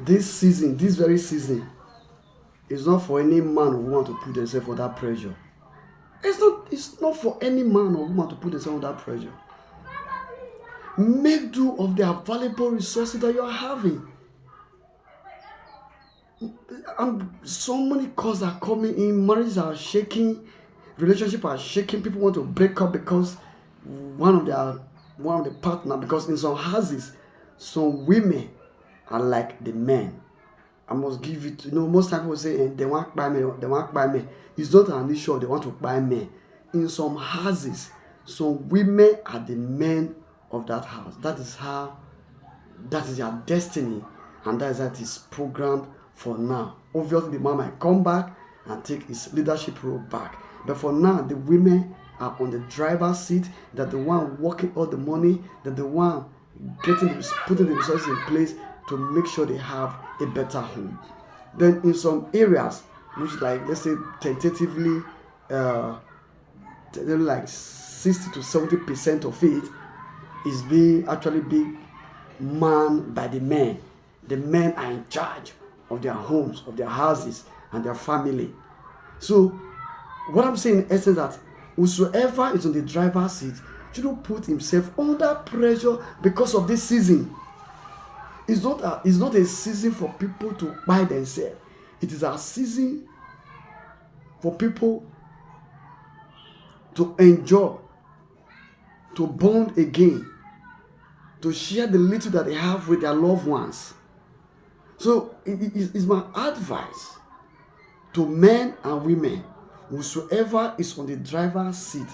This season, this very season, is not for any man or woman to put themselves under pressure. It's not for any man or woman to put themselves under pressure. Make do of the available resources that you are having. And so many calls are coming in, marriages are shaking, relationships are shaking, people want to break up because one of the partner, because in some houses, some women are like the men. I must give it, most times people say, they want buy me, they want buy me. It's not an issue of they want to buy me. In some houses, some women are the men of that house. That is their destiny, and that is programmed for now. Obviously, the man might come back and take his leadership role back. But for now, the women are on the driver's seat. They're the one working all the money. They're the one putting the resources in place to make sure they have a better home. Then in some areas, which like let's say tentatively, like 60 to 70% of it is being manned by the men. The men are in charge of their homes, of their houses, and their family. So, what I'm saying in essence that whosoever is on the driver's seat shouldn't put himself under pressure because of this season. It's not a season for people to buy themselves. It is a season for people to enjoy, to bond again, to share the little that they have with their loved ones. So it's my advice to men and women, whosoever is on the driver's seat,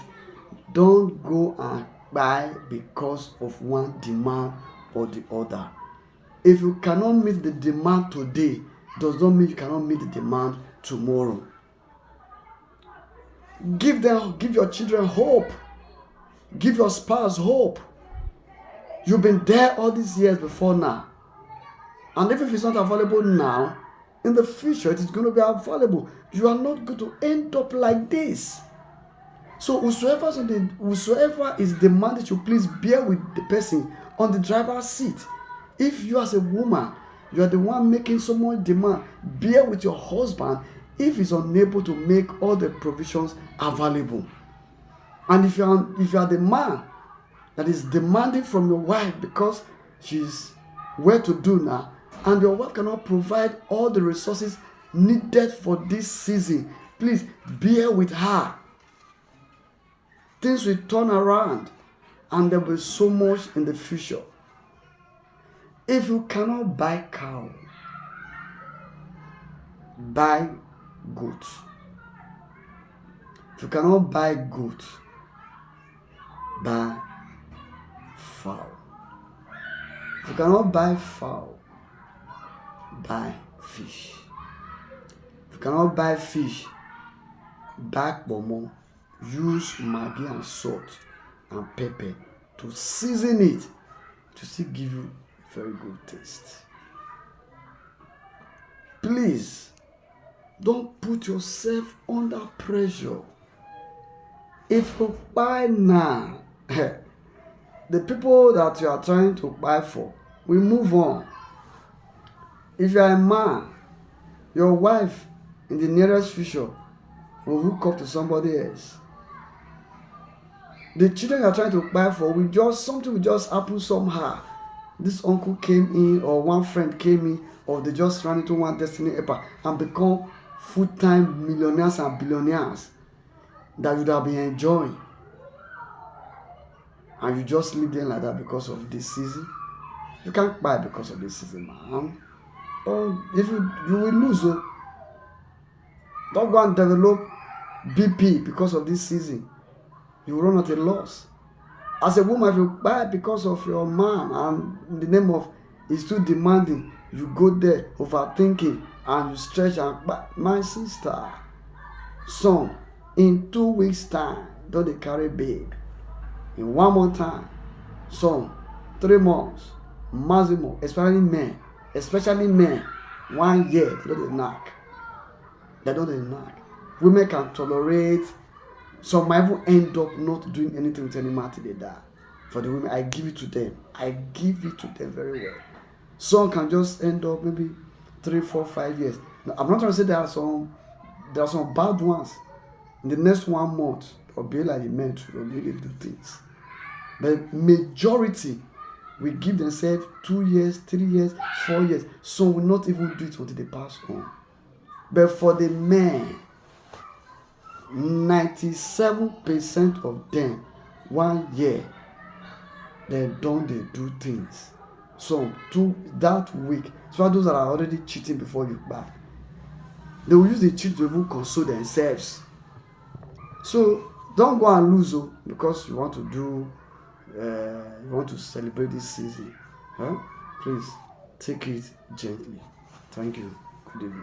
don't go and buy because of one demand or the other. If you cannot meet the demand today, does not mean you cannot meet the demand tomorrow. Give your children hope. Give your spouse hope. You've been there all these years before now. And if it's not available now, in the future it is going to be available. You are not going to end up like this. So whosoever is demanded to please bear with the person on the driver's seat. If you as a woman, you are the one making so much demand, bear with your husband if he's unable to make all the provisions available. And if you are the man that is demanding from your wife because she's well-to-do now, and your wife cannot provide all the resources needed for this season, please bear with her. Things will turn around, and there will be so much in the future. If you cannot buy cow, buy goat. If you cannot buy goat, buy fowl. If you cannot buy fowl, buy fish. If you cannot buy fish, buy pomo. Use maggi and salt and pepper to season it to still give you a very good taste. Please, don't put yourself under pressure. If you buy now, the people that you are trying to buy for will move on. If you are a man, your wife in the nearest future will hook up to somebody else. The children you are trying to buy for something will just happen somehow. This uncle came in, or one friend came in, or they just ran into one destiny helper and become full-time millionaires and billionaires that you would have been enjoying. And you just leave them like that because of this season. You can't buy because of this season, man. Or if you will lose. Don't go and develop BP because of this season. You will run at a loss. As a woman, if you buy because of your man and in the name of it's too demanding, you go there overthinking and you stretch and buy. My sister, son, in 2 weeks' time, don't they carry babe? In 1 month time, son, 3 months, maximum, especially men, 1 year, they don't knock. Women can tolerate. Some might even end up not doing anything with any man till they die. For the women, I give it to them very well. Some can just end up maybe 3, 4, 5 years. Now, I'm not trying to say there are some bad ones. In the next 1 month, or be like the men to really do things. But majority will give themselves 2 years, 3 years, 4 years. Some will not even do it until they pass on. But for the men, 97% of them, 1 year, they do things. So that week, so those that are already cheating before you back, they will use the cheat to even console themselves. So don't go and lose because you want to celebrate this season. Huh? Please take it gently. Thank you. Good evening.